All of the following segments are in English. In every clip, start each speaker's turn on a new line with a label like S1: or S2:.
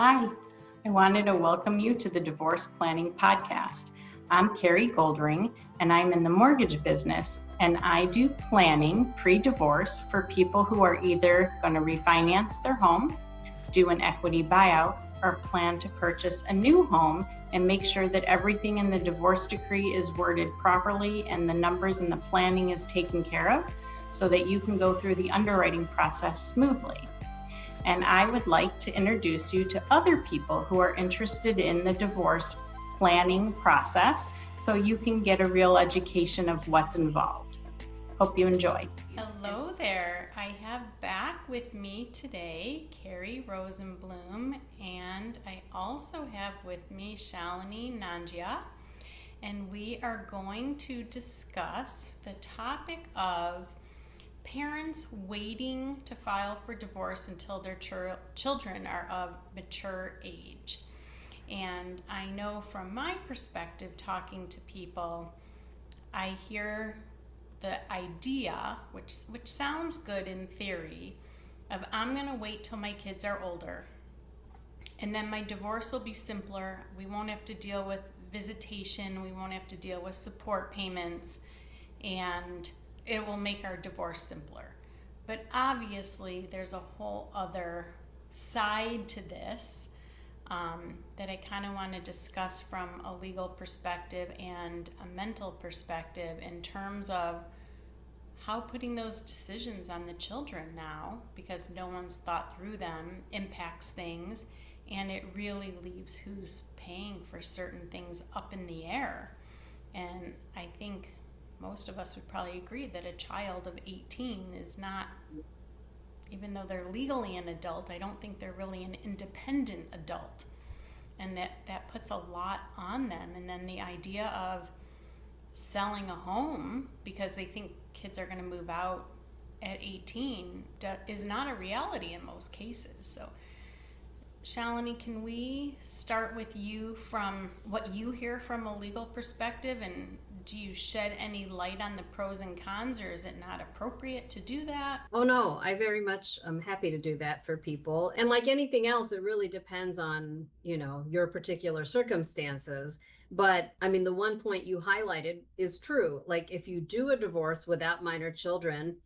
S1: Hi, I wanted to welcome you to the Divorce Planning Podcast. I'm Carri Goldring, and I'm in the mortgage business, and I do planning pre-divorce for people who are either going to refinance their home, do an equity buyout, or plan to purchase a new home and make sure that everything in the divorce decree is worded properly and the numbers in the planning is taken care of so that you can go through the underwriting process smoothly. And I would like to introduce you to other people who are interested in the divorce planning process so you can get a real education of what's involved. Hope you enjoy.
S2: Hello there. I have back with me today Carrie Rosenblum, and I also have with me Shalini Nanjia, and we are going to discuss the topic of parents waiting to file for divorce until their children are of mature age. And I know from my perspective, talking to people, I hear the idea, which sounds good in theory, of I'm going to wait till my kids are older, and then my divorce will be simpler. We won't have to deal with visitation. We won't have to deal with support payments, and it will make our divorce simpler. But obviously, there's a whole other side to this that I kind of want to discuss from a legal perspective and a mental perspective in terms of how putting those decisions on the children now, because no one's thought through them, impacts things, and it really leaves who's paying for certain things up in the air. And I think most of us would probably agree that a child of 18 is not, even though they're legally an adult, I don't think they're really an independent adult. And that puts a lot on them. And then the idea of selling a home because they think kids are going to move out at 18 is not a reality in most cases. So, Shalini, can we start with you from what you hear from a legal perspective, and do you shed any light on the pros and cons, or is it not appropriate to do that?
S3: Oh, no, I very much am happy to do that for people. And like anything else, it really depends on, your particular circumstances. But I mean, the one point you highlighted is true. Like if you do a divorce without minor children,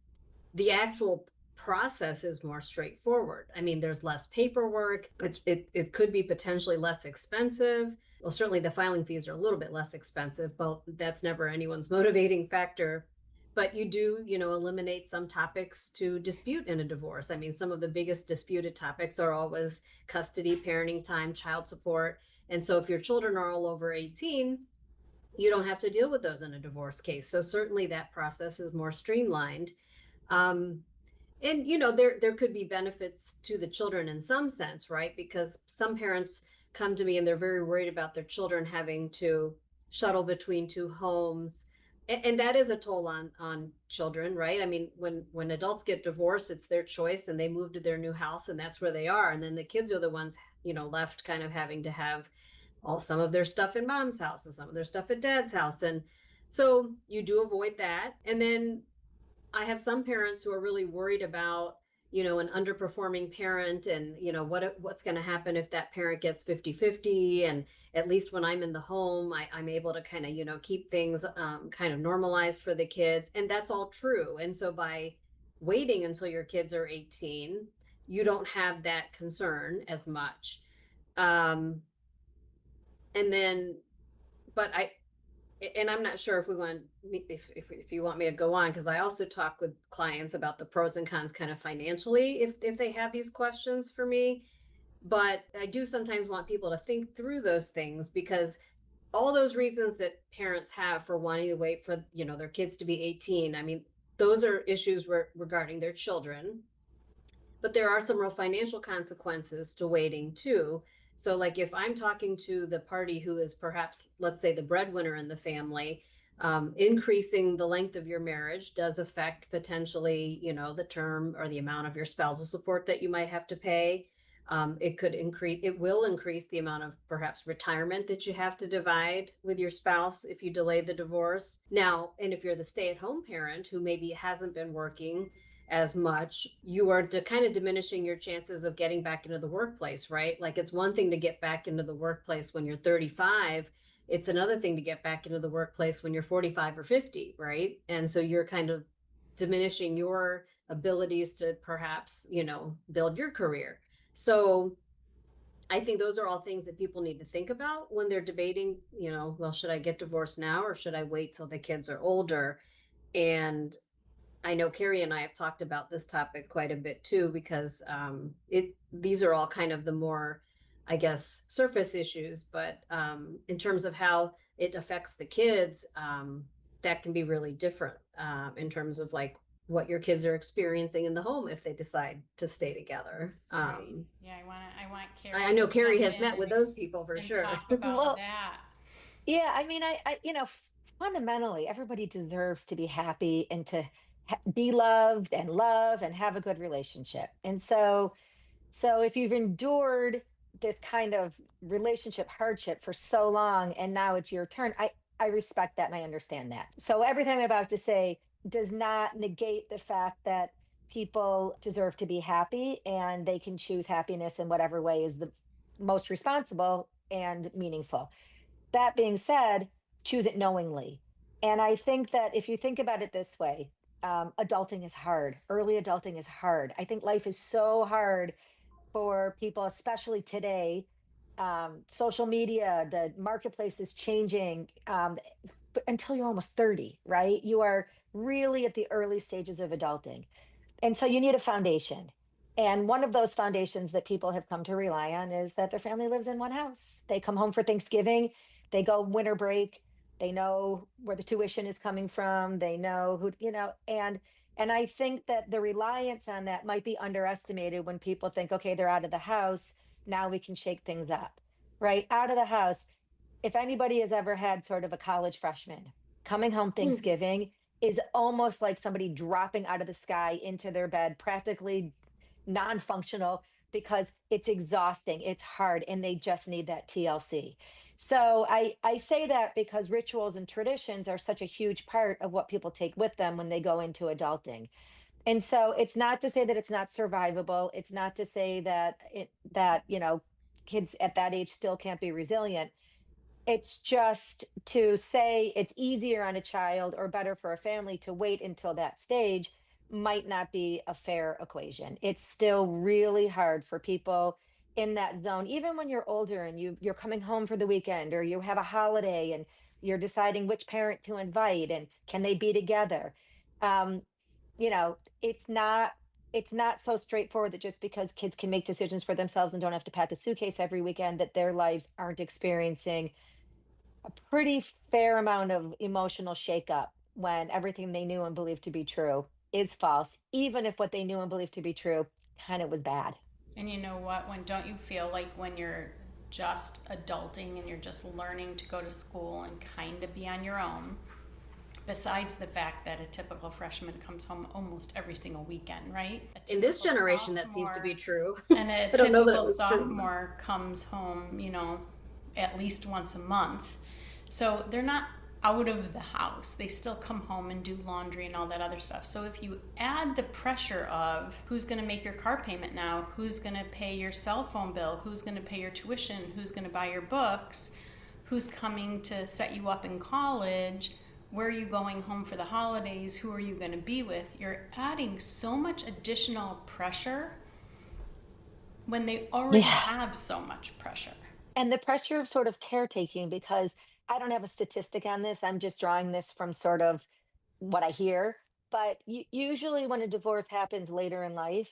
S3: the actual process is more straightforward. I mean, there's less paperwork. It could be potentially less expensive. Well, certainly the filing fees are a little bit less expensive, but that's never anyone's motivating factor. But you do, eliminate some topics to dispute in a divorce. I mean, some of the biggest disputed topics are always custody, parenting time, child support. And so if your children are all over 18, you don't have to deal with those in a divorce case. So certainly that process is more streamlined. And there could be benefits to the children in some sense, right? Because some parents come to me and they're very worried about their children having to shuttle between two homes, and that is a toll on children, right? I mean, when adults get divorced, it's their choice and they move to their new house and that's where they are, and then the kids are the ones left kind of having to have some of their stuff in mom's house and some of their stuff at dad's house. And so you do avoid that. And then I have some parents who are really worried about, an underperforming parent and, what's going to happen if that parent gets 50-50. And at least when I'm in the home, I'm able to kind of, keep things kind of normalized for the kids. And that's all true. And so by waiting until your kids are 18, you don't have that concern as much. And then, but I'm not sure if we want, if you want me to go on, because I also talk with clients about the pros and cons kind of financially if they have these questions for me. But I do sometimes want people to think through those things, because all those reasons that parents have for wanting to wait for, their kids to be 18, I mean, those are issues regarding their children. But there are some real financial consequences to waiting too. So like if I'm talking to the party who is perhaps, let's say, the breadwinner in the family, increasing the length of your marriage does affect potentially, the term or the amount of your spousal support that you might have to pay. It will increase the amount of perhaps retirement that you have to divide with your spouse if you delay the divorce. Now, and if you're the stay-at-home parent who maybe hasn't been working, as much, you are kind of diminishing your chances of getting back into the workplace, right? Like it's one thing to get back into the workplace when you're 35. It's another thing to get back into the workplace when you're 45 or 50, right? And so you're kind of diminishing your abilities to perhaps, build your career. So I think those are all things that people need to think about when they're debating, well, should I get divorced now or should I wait till the kids are older? And I know Carrie and I have talked about this topic quite a bit too, because these are all kind of the more, I guess, surface issues, but in terms of how it affects the kids, that can be really different in terms of like what your kids are experiencing in the home if they decide to stay together.
S2: Right. Yeah, I want Carrie
S3: I know
S2: to
S3: Carrie
S2: jump
S3: has
S2: in
S3: met with those people for
S2: and
S3: sure.
S2: talk about
S4: Well,
S2: that.
S4: yeah, I mean, fundamentally, everybody deserves to be happy and to be loved and love and have a good relationship. And so if you've endured this kind of relationship hardship for so long and now it's your turn, I respect that and I understand that. So everything I'm about to say does not negate the fact that people deserve to be happy and they can choose happiness in whatever way is the most responsible and meaningful. That being said, choose it knowingly. And I think that if you think about it this way, adulting is hard. Early adulting is hard. I think life is so hard for people, especially today. Social media, the marketplace is changing, but until you're almost 30, right? You are really at the early stages of adulting. And so you need a foundation. And one of those foundations that people have come to rely on is that their family lives in one house. They come home for Thanksgiving, they go winter break, they know where the tuition is coming from, they know who, and I think that the reliance on that might be underestimated when people think, okay, they're out of the house, now we can shake things up. Right? Out of the house, if anybody has ever had sort of a college freshman coming home Thanksgiving is almost like somebody dropping out of the sky into their bed, practically non-functional because it's exhausting, it's hard, and they just need that TLC. So I say that because rituals and traditions are such a huge part of what people take with them when they go into adulting. And so it's not to say that it's not survivable. It's not to say that kids at that age still can't be resilient. It's just to say it's easier on a child or better for a family to wait until that stage might not be a fair equation. It's still really hard for people in that zone, even when you're older and you're coming home for the weekend or you have a holiday and you're deciding which parent to invite and can they be together. Um, it's not so straightforward that just because kids can make decisions for themselves and don't have to pack a suitcase every weekend that their lives aren't experiencing a pretty fair amount of emotional shakeup when everything they knew and believed to be true is false, even if what they knew and believed to be true kind of was bad.
S2: And you know what? When don't you feel like when you're just adulting and you're just learning to go to school and kind of be on your own, besides the fact that a typical freshman comes home almost every single weekend, right?
S3: In this generation, that seems to be true.
S2: And a
S3: I don't know that it
S2: typical
S3: was true.
S2: sophomore comes home, at least once a month. So they're not out of the house. They still come home and do laundry and all that other stuff. So if you add the pressure of who's going to make your car payment now, who's going to pay your cell phone bill, who's going to pay your tuition, who's going to buy your books, who's coming to set you up in college, where are you going home for the holidays, who are you going to be with, you're adding so much additional pressure when they already
S4: Yeah.
S2: have so much pressure.
S4: And the pressure of sort of caretaking, because I don't have a statistic on this, I'm just drawing this from sort of what I hear. But usually, when a divorce happens later in life,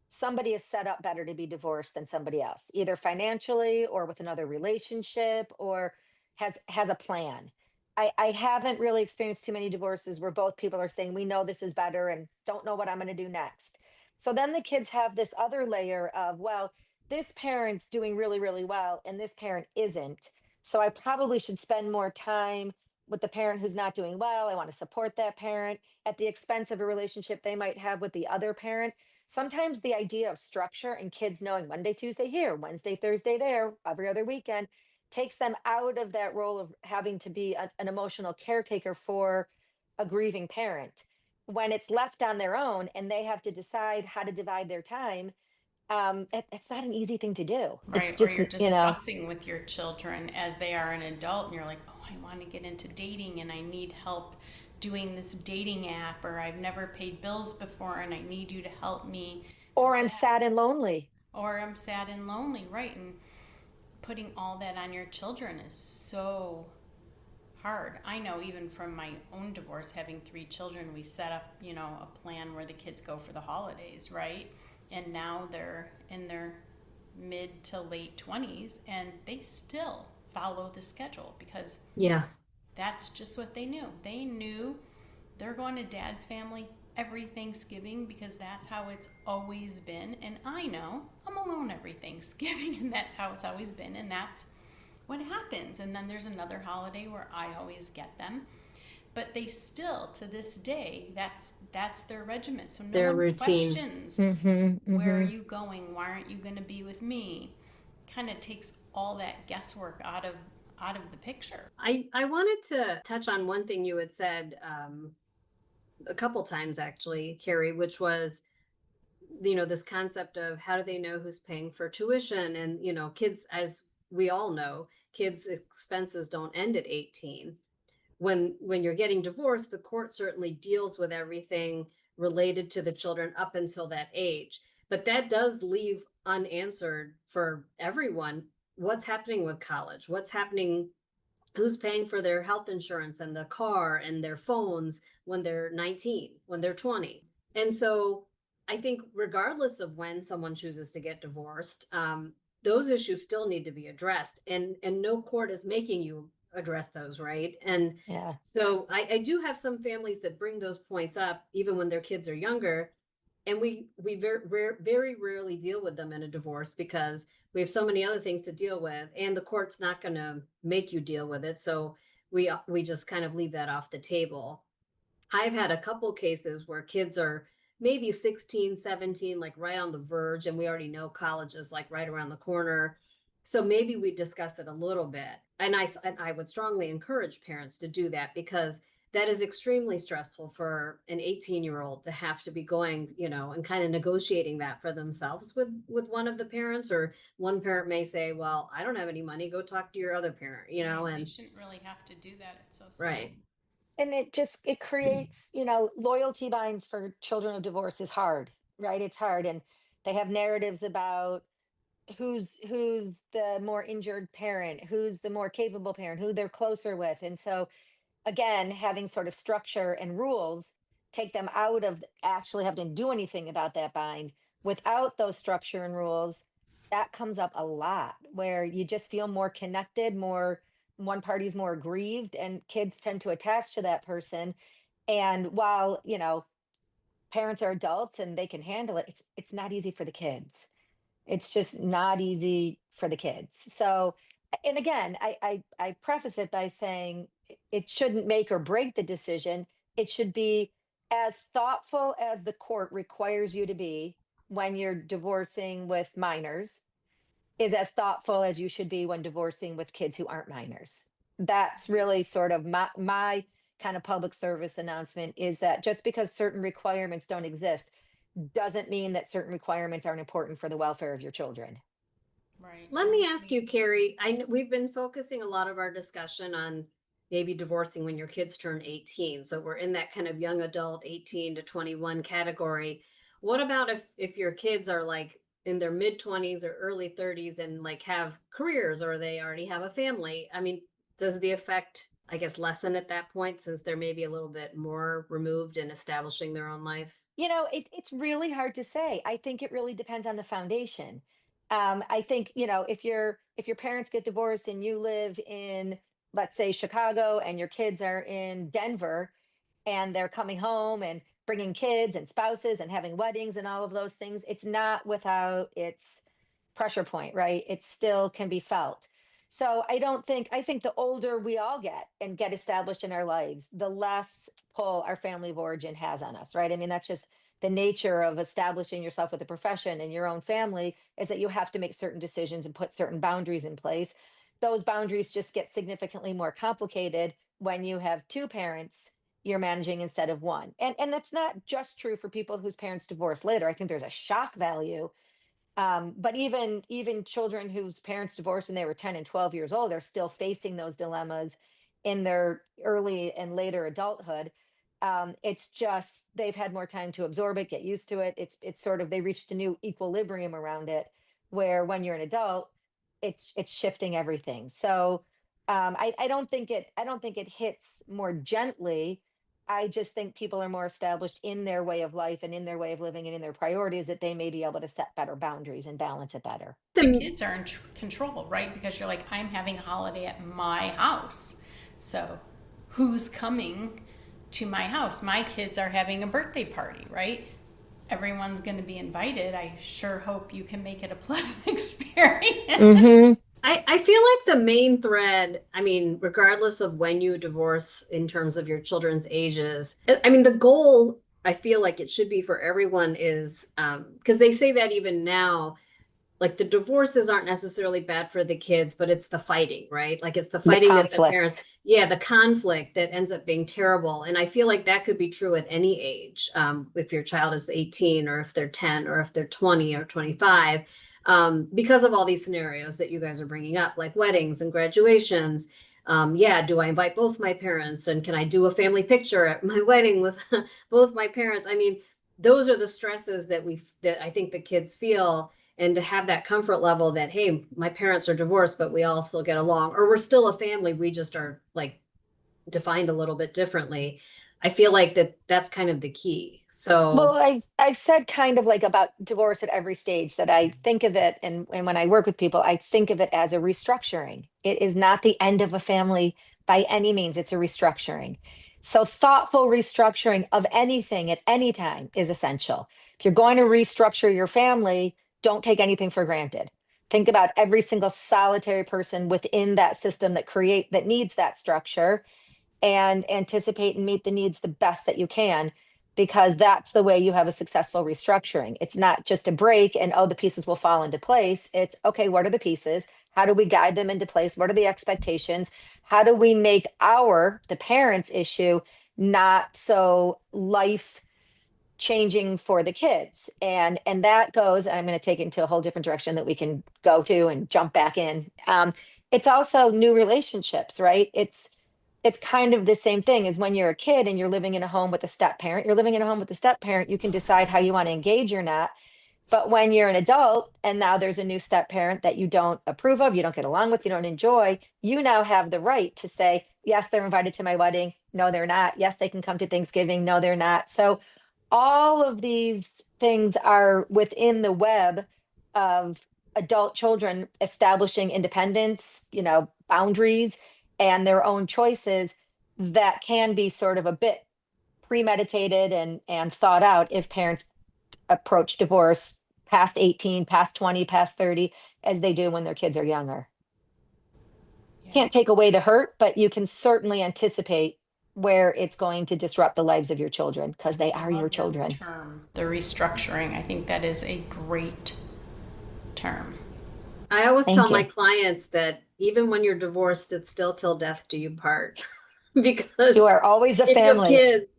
S4: somebody is set up better to be divorced than somebody else, either financially or with another relationship or has a plan. I haven't really experienced too many divorces where both people are saying, we know this is better and don't know what I'm going to do next. So then the kids have this other layer of, well, this parent's doing really, really well and this parent isn't. So I probably should spend more time with the parent who's not doing well. I want to support that parent at the expense of a relationship they might have with the other parent. Sometimes the idea of structure and kids knowing Monday, Tuesday here, Wednesday, Thursday there, every other weekend takes them out of that role of having to be an emotional caretaker for a grieving parent. when it's left on their own and they have to decide how to divide their time, it's not an easy thing to do. It's
S2: Right, or
S4: just,
S2: you're discussing with your children as they are an adult, and you're like, oh, I want to get into dating and I need help doing this dating app, or I've never paid bills before and I need you to help me with
S4: or I'm
S2: that.
S4: sad and lonely.
S2: Or I'm sad and lonely, right? And putting all that on your children is so hard. I know even from my own divorce, having three children, we set up, a plan where the kids go for the holidays, right? And now they're in their mid to late 20s and they still follow the schedule because
S3: Yeah.
S2: that's just what they knew. They knew they're going to dad's family every Thanksgiving because that's how it's always been. And I know I'm alone every Thanksgiving and that's how it's always been. And that's what happens. And then there's another holiday where I always get them. But they still, to this day, that's their regiment. So no
S3: Their
S2: one
S3: routine.
S2: questions, where are
S4: Hmm.
S2: you going? Why aren't you going to be with me? Kind of takes all that guesswork out of the picture.
S3: I wanted to touch on one thing you had said a couple times actually, Carrie, which was, this concept of how do they know who's paying for tuition? And, kids, as we all know, kids' expenses don't end at 18. When you're getting divorced, the court certainly deals with everything related to the children up until that age. But that does leave unanswered for everyone what's happening with college, what's happening, who's paying for their health insurance and the car and their phones when they're 19, when they're 20. And so I think regardless of when someone chooses to get divorced, those issues still need to be addressed, and no court is making you address those, right? And
S4: Yeah.
S3: so I do have some families that bring those points up even when their kids are younger, and we very rarely deal with them in a divorce because we have so many other things to deal with, and the court's not going to make you deal with it. So we just kind of leave that off the table. I've had a couple cases where kids are maybe 16, 17, like right on the verge, and we already know college is like right around the corner. So maybe we discuss it a little bit. And I would strongly encourage parents to do that because that is extremely stressful for an 18-year-old to have to be going, and kind of negotiating that for themselves with one of the parents, or one parent may say, well, I don't have any money, go talk to your other parent,
S2: Right. They
S3: and
S2: shouldn't really have to do that. It's so silly.
S3: right.
S4: And it creates, loyalty binds for children of divorce is hard, right? It's hard. And they have narratives about who's the more injured parent, who's the more capable parent, who they're closer with. And so again, having sort of structure and rules take them out of actually having to do anything about that bind. Without those structure and rules, that comes up a lot where you just feel more connected, more one party's more aggrieved, and kids tend to attach to that person. And while, parents are adults and they can handle it, it's not easy for the kids. It's just not easy for the kids. So, and again, I preface it by saying it shouldn't make or break the decision. It should be as thoughtful as the court requires you to be when you're divorcing with minors, is as thoughtful as you should be when divorcing with kids who aren't minors. That's really sort of my kind of public service announcement, is that just because certain requirements don't exist doesn't mean that certain requirements aren't important for the welfare of your children.
S2: Right.
S3: Let
S2: And
S3: me
S2: we
S3: ask you, Carrie, we've been focusing a lot of our discussion on maybe divorcing when your kids turn 18. So we're in that kind of young adult 18 to 21 category. What about if your kids are like in their mid 20s or early 30s and like have careers, or they already have a family? I mean, does the effect, I guess, lessen at that point since they're maybe a little bit more removed in establishing their own life?
S4: It's really hard to say. I think it really depends on the foundation. I think, if your parents get divorced and you live in, let's say, Chicago, and your kids are in Denver, and they're coming home and bringing kids and spouses and having weddings and all of those things, it's not without its pressure point, right? It still can be felt. So I think the older we all get established in our lives, the less pull our family of origin has on us, right? I mean, that's just the nature of establishing yourself with a profession and your own family, is that you have to make certain decisions and put certain boundaries in place. Those boundaries just get significantly more complicated when you have two parents, you're managing instead of one. And that's not just true for people whose parents divorce later. I think there's a shock value. But even children whose parents divorced when they were 10 and 12 years old are still facing those dilemmas in their early and later adulthood. It's just they've had more time to absorb it, get used to it. It's sort of they reached a new equilibrium around it, where when you're an adult, it's shifting everything. So I don't think it hits more gently. I just think people are more established in their way of life and in their way of living and in their priorities, that they may be able to set better boundaries and balance it better.
S2: The kids are in control, right? Because you're like, I'm having a holiday at my house. So who's coming to my house? My kids are having a birthday party, right? Everyone's going to be invited. I sure hope you can make it a pleasant experience.
S4: Mm-hmm.
S3: I feel like the main thread, I mean, regardless of when you divorce in terms of your children's ages, I mean, the goal, I feel like it should be for everyone is, because they say that even now, like the divorces aren't necessarily bad for the kids, but it's the fighting, right? Like it's the fighting that the parents, the conflict that ends up being terrible. And I feel like that could be true at any age. If your child is 18 or if they're 10 or if they're 20 or 25, because of all these scenarios that you guys are bringing up, like weddings and graduations. Do I invite both my parents, and can I do a family picture at my wedding with both my parents? I mean, those are the stresses that I think the kids feel. And to have that comfort level that, hey, my parents are divorced, but we all still get along, or we're still a family. We just are like defined a little bit differently. I feel like that's kind of the key. So,
S4: Well, I've said kind of like about divorce at every stage, that I think of it, and when I work with people, I think of it as a restructuring. It is not the end of a family by any means. It's a restructuring. So thoughtful restructuring of anything at any time is essential. If you're going to restructure your family, don't take anything for granted. Think about every single solitary person within that system that needs that structure, and anticipate and meet the needs the best that you can, because that's the way you have a successful restructuring. It's not just a break and, oh, the pieces will fall into place. It's okay, what are the pieces? How do we guide them into place? What are the expectations? How do we make the parents' issue not so life changing for the kids? And that goes, I'm going to take it into a whole different direction that we can go to and jump back in. It's also new relationships, right? It's kind of the same thing as when you're a kid and you're living in a home with a step parent. You're living in a home with a step parent, you can decide how you want to engage or not. But when you're an adult and now there's a new step parent that you don't approve of, you don't get along with, you don't enjoy, you now have the right to say, yes, they're invited to my wedding. No, they're not. Yes, they can come to Thanksgiving. No, they're not. So all of these things are within the web of adult children establishing independence, boundaries, and their own choices, that can be sort of a bit premeditated and thought out if parents approach divorce past 18, past 20, past 30, as they do when their kids are younger.
S2: Yeah.
S4: Can't take away the hurt, but you can certainly anticipate where it's going to disrupt the lives of your children, because they are your children.
S2: The restructuring, I think that is a great term.
S3: I always tell my clients that even when you're divorced, it's still till death do you part. Because
S4: you are always a family.
S3: You have kids,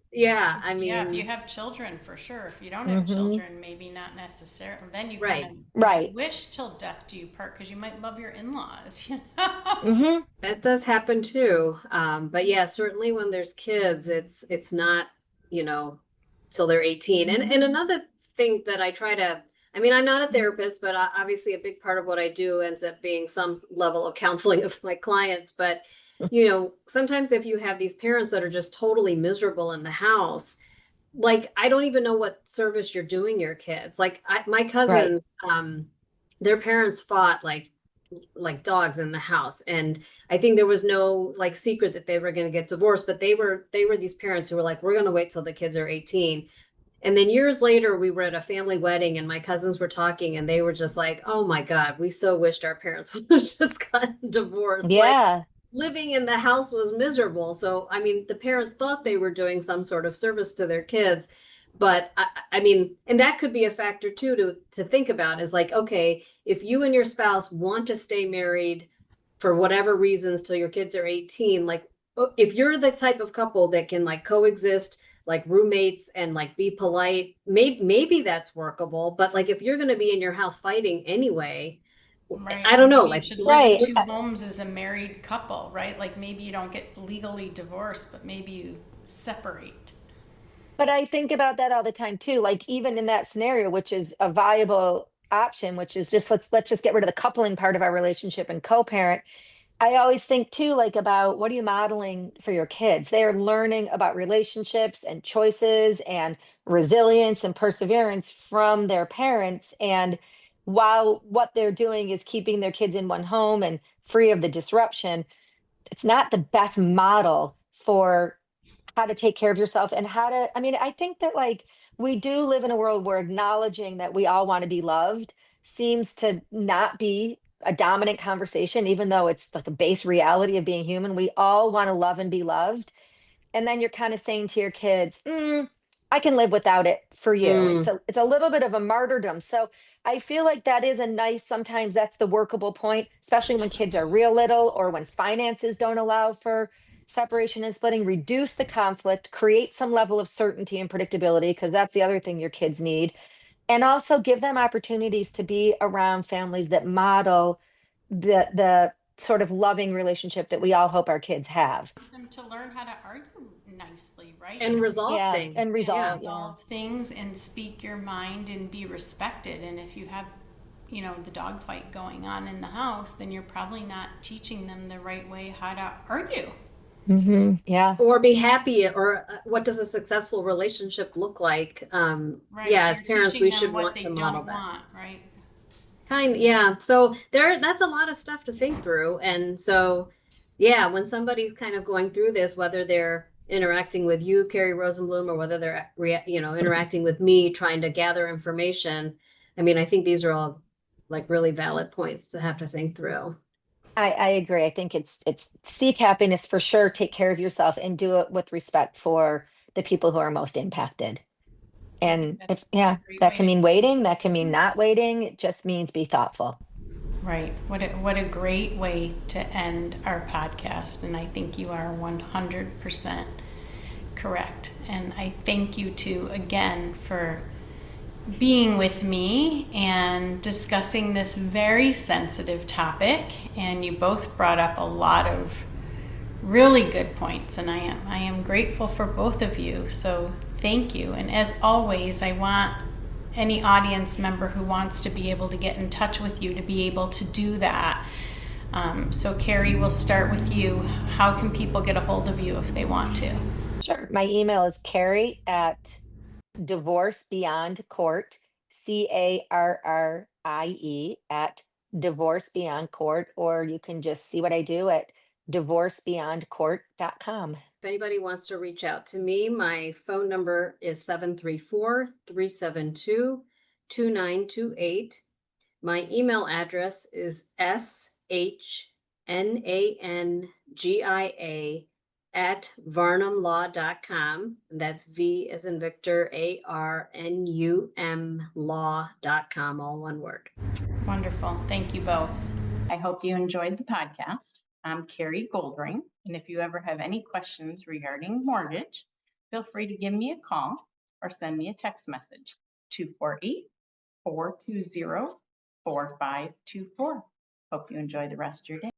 S3: I mean,
S2: if you have children, for sure. If you don't have children, maybe not necessarily. Then you kind of wish till death do you part, because you might love your in-laws.
S3: That does happen too. But yeah, certainly when there's kids, it's not till they're 18. And another thing that I try to, I mean, I'm not a therapist, but obviously a big part of what I do ends up being some level of counseling of my clients. But sometimes if you have these parents that are just totally miserable in the house, like, I don't even know what service you're doing your kids. Like my cousins, their parents fought like dogs in the house. And I think there was no like secret that they were going to get divorced, but they were these parents who were like, we're going to wait till the kids are 18. And then years later, we were at a family wedding and my cousins were talking and they were just like, oh my God, we so wished our parents would have just gotten divorced.
S4: Yeah.
S3: Like, living in the house was miserable. So, I mean, the parents thought they were doing some sort of service to their kids. But I mean, and that could be a factor too to think about, is like, okay, if you and your spouse want to stay married for whatever reasons till your kids are 18, like, if you're the type of couple that can like coexist like roommates and like be polite, maybe that's workable. But like if you're going to be in your house fighting anyway,
S2: Right.
S3: I don't know,
S2: Maybe you
S3: like
S2: should live in
S4: Right.
S2: two homes as a married couple, right? Like maybe you don't get legally divorced, but maybe you separate.
S4: But I think about that all the time too. Like even in that scenario, which is a viable option, which is just let's just get rid of the coupling part of our relationship and co-parent. I always think too, like about what are you modeling for your kids? They are learning about relationships and choices and resilience and perseverance from their parents. And while what they're doing is keeping their kids in one home and free of the disruption, it's not the best model for how to take care of yourself and how to, I mean, I think that like we do live in a world where acknowledging that we all want to be loved seems to not be a dominant conversation, even though it's like a base reality of being human. We all want to love and be loved. And then you're kind of saying to your kids, I can live without it for you.
S3: mm,
S4: It's a little bit of a martyrdom. So I feel like that is a nice, sometimes that's the workable point, especially when kids are real little or when finances don't allow for separation and splitting. Reduce the conflict, create some level of certainty and predictability, because that's the other thing your kids need. And also give them opportunities to be around families that model the sort of loving relationship that we all hope our kids have.
S2: Them to learn how to argue nicely, right?
S3: and resolve
S4: Yeah, and
S3: things.
S2: And
S3: Yeah.
S4: resolve, yeah.
S2: resolve things and speak your mind and be respected. And if you have, the dogfight going on in the house, then you're probably not teaching them the right way how to argue.
S4: Yeah.
S3: Or be happy, or what does a successful relationship look like?
S2: Right.
S3: Yeah, as
S2: You're
S3: parents,
S2: teaching
S3: we
S2: them
S3: should
S2: what
S3: want
S2: they
S3: to model
S2: don't
S3: that.
S2: want, right?
S3: Yeah. So that's a lot of stuff to think through. And so, yeah, when somebody's kind of going through this, whether they're interacting with you, Carrie Rosenblum, or whether they're, interacting with me, trying to gather information, I mean, I think these are all like really valid points to have to think through.
S4: I agree. I think it's seek happiness for sure, take care of yourself and do it with respect for the people who are most impacted.
S2: I think
S4: And if
S2: that's a
S4: yeah,
S2: great
S4: that
S2: way
S4: can
S2: to
S4: mean
S2: go.
S4: waiting, that can mean not waiting. It just means be thoughtful.
S2: Right. What a great way to end our podcast. And I think you are 100% correct. And I thank you too again for being with me and discussing this very sensitive topic. And you both brought up a lot of really good points, and I am grateful for both of you. So thank you. And as always, I want any audience member who wants to be able to get in touch with you to be able to do that. So Carrie, we'll start with you. How can people get a hold of you if they want to?
S4: Sure. My email is Carrie at Divorce Beyond Court, CARRIE at Divorce Beyond Court, or you can just see what I do at divorcebeyondcourt.com.
S3: If anybody wants to reach out to me, my phone number is 734-372-2928. My email address is shanangia@varnumlaw.com. That's V as in Victor, ARNUM law.com, all one word.
S2: Wonderful. Thank you both.
S1: I hope you enjoyed the podcast. I'm Carri Goldring, and if you ever have any questions regarding mortgage, feel free to give me a call or send me a text message, 248-420-4524. Hope you enjoy the rest of your day.